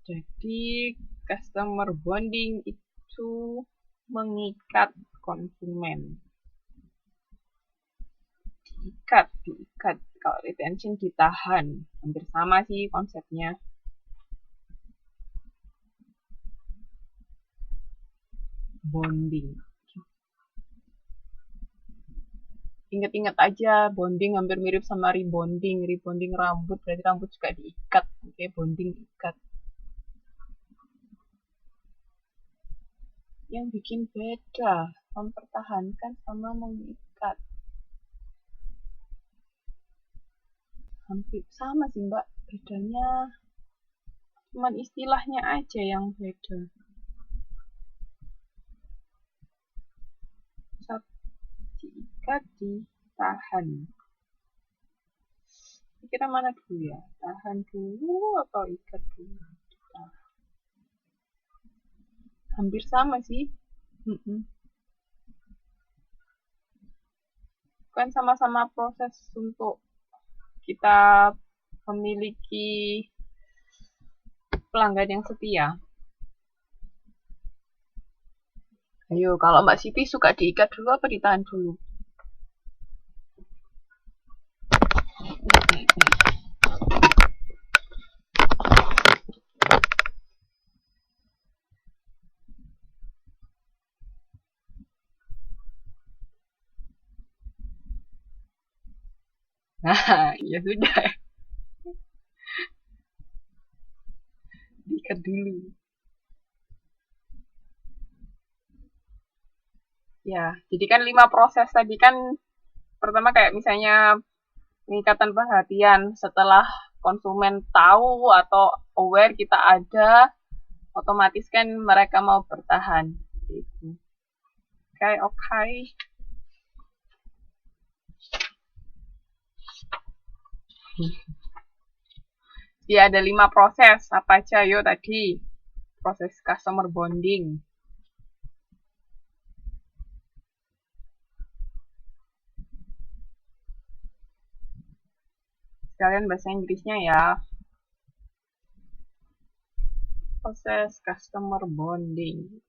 Jadi customer bonding itu mengikat konsumen. Diikat. Kalau retention ditahan. Hampir sama sih konsepnya. Bonding. Ingat-ingat aja, bonding hampir mirip sama rebonding. Rebonding rambut, berarti rambut juga diikat. Oke, bonding ikat. Yang bikin beda, mempertahankan sama mengikat. Hampir sama sih mbak, bedanya cuman istilahnya aja yang beda. Diikat, ditahan. Kira mana dulu ya? Tahan dulu atau ikat dulu? Hampir sama sih. Kan sama-sama proses untuk kita memiliki pelanggan yang setia. Ayo, kalau Mbak Siti suka diikat dulu apa ditahan dulu? Nah, ya sudah. Diikat dulu. Ya, jadi kan 5 proses tadi kan pertama kayak misalnya peningkatan perhatian setelah konsumen tahu atau aware kita ada, otomatis kan mereka mau bertahan. Gitu. Oke. Ya, ada 5 proses. Apa aja? Yo tadi. Proses customer bonding. Sekalian bahasa Inggrisnya ya. Proses customer bonding.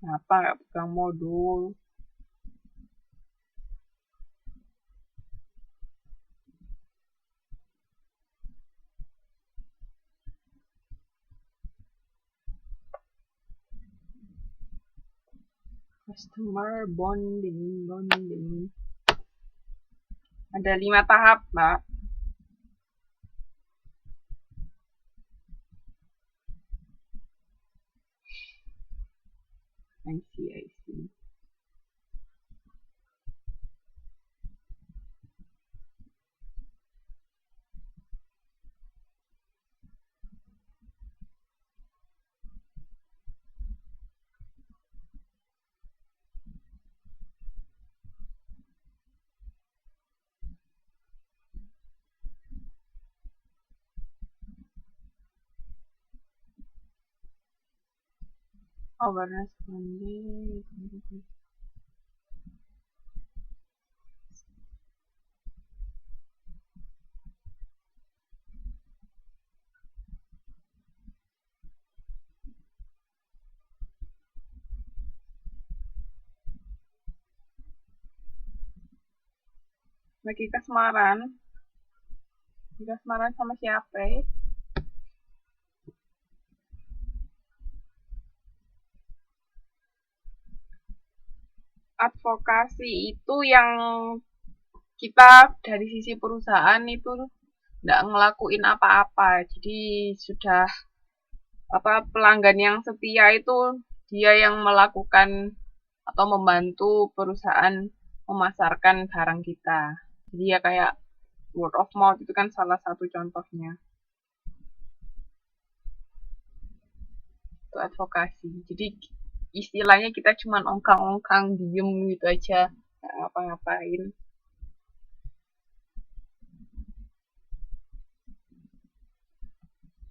Kenapa nggak pegang modul? Customer bonding. Ada 5 tahap, Mbak. I see. Awareness bonding. Lagi kasmaran. Kasmaran sama siapa? Advokasi itu yang kita dari sisi perusahaan itu nggak ngelakuin apa-apa. Jadi sudah pelanggan yang setia itu dia yang melakukan atau membantu perusahaan memasarkan barang kita. Jadi ya kayak word of mouth itu kan salah satu contohnya. Itu advokasi. Jadi istilahnya kita cuma ongkang-ongkang diem gitu aja, nggak ngapa-ngapain.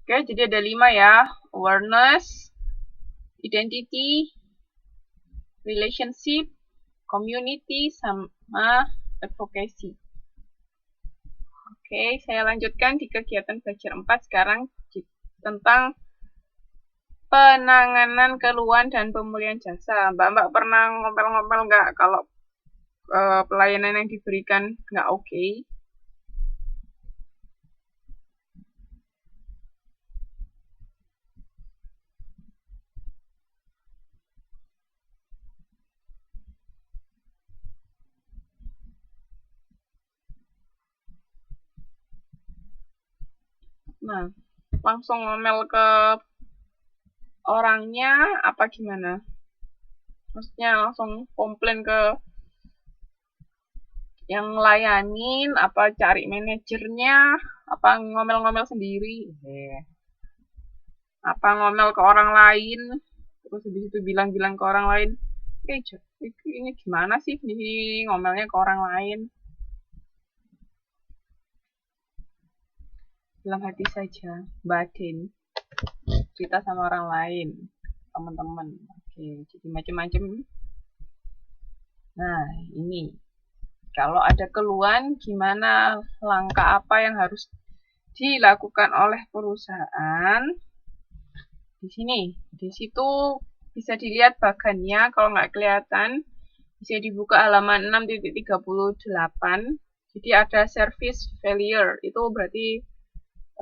Oke, jadi ada 5 ya. Awareness, identity, relationship, community, sama advocacy. Oke, saya lanjutkan di kegiatan belajar 4 sekarang tentang penanganan keluhan dan pemulihan jasa. Mbak pernah ngomel-ngomel nggak kalau pelayanan yang diberikan nggak oke? Nah, langsung ngomel ke orangnya apa gimana? Maksudnya langsung komplain ke yang ngelayanin, apa cari manajernya, apa ngomel-ngomel sendiri, apa ngomel ke orang lain, terus habis itu bilang-bilang ke orang lain, ini gimana sih ini ngomelnya ke orang lain? Dalam hati saja, batin, cerita sama orang lain, teman-teman. Oke, jadi macam-macam. Nah, ini kalau ada keluhan, gimana langkah apa yang harus dilakukan oleh perusahaan? Di sini, di situ bisa dilihat bagannya. Kalau nggak kelihatan, bisa dibuka halaman 6.38. Jadi ada service failure, itu berarti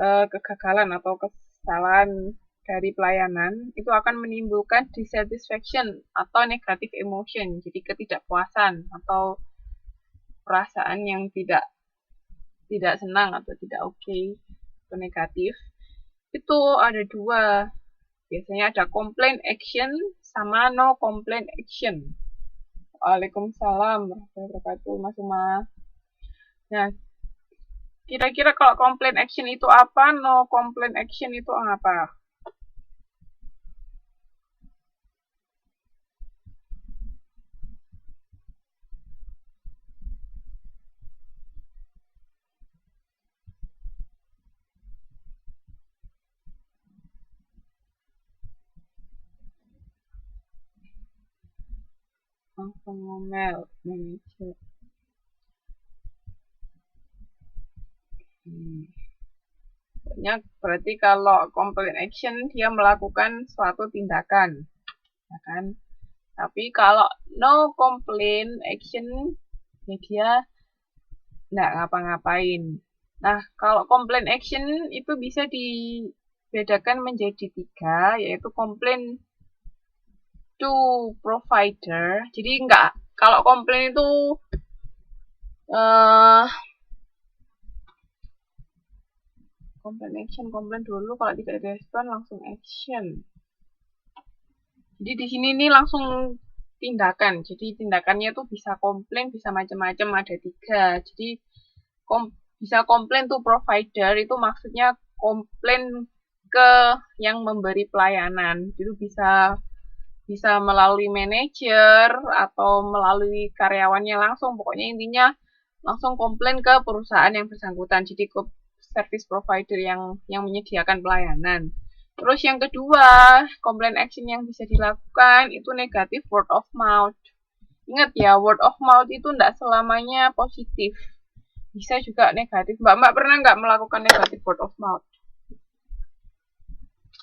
kegagalan atau kesalahan dari pelayanan. Itu akan menimbulkan dissatisfaction atau negative emotion, jadi ketidakpuasan atau perasaan yang tidak senang atau tidak oke atau negatif. Itu ada 2. Biasanya ada complaint action sama no complaint action. Waalaikumsalam warahmatullahi wabarakatuh, Mas Uma. Nah, kira-kira kalau complaint action itu apa, no complaint action itu apa? Langsung ngomel manajer. Berarti kalau complaint action dia melakukan suatu tindakan, ya kan? Tapi kalau no complaint action ya dia nggak ngapa-ngapain. Nah, kalau complaint action itu bisa dibedakan menjadi 3, yaitu complaint to provider. Jadi nggak, kalau komplain itu komplain dulu, kalau tidak ada respon langsung action. Jadi di sini nih langsung tindakan. Jadi tindakannya tuh bisa komplain, bisa macam-macam, ada 3. Jadi bisa komplain tuh provider, itu maksudnya komplain ke yang memberi pelayanan. Itu bisa melalui manajer atau melalui karyawannya langsung. Pokoknya intinya langsung komplain ke perusahaan yang bersangkutan. Jadi ke service provider yang menyediakan pelayanan. Terus yang kedua, complaint action yang bisa dilakukan itu negatif word of mouth. Ingat ya, word of mouth itu tidak selamanya positif. Bisa juga negatif. Mbak pernah nggak melakukan negatif word of mouth?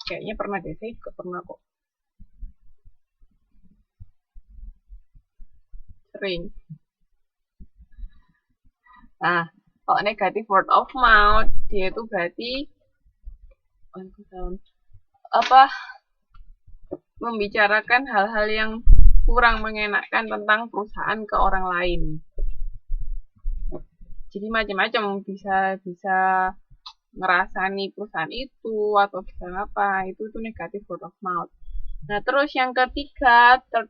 Kayaknya pernah deh, saya juga pernah kok. Sering. Nah, kalau negatif word of mouth, dia itu berarti membicarakan hal-hal yang kurang mengenakan tentang perusahaan ke orang lain. Jadi macam-macam, bisa ngerasani perusahaan itu atau bisa apa, itu negatif word of mouth. Nah, terus yang ketiga, third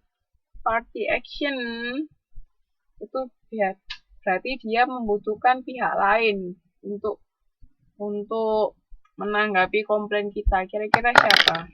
party action, itu berarti dia membutuhkan pihak lain untuk menanggapi komplain kita. Kira-kira siapa?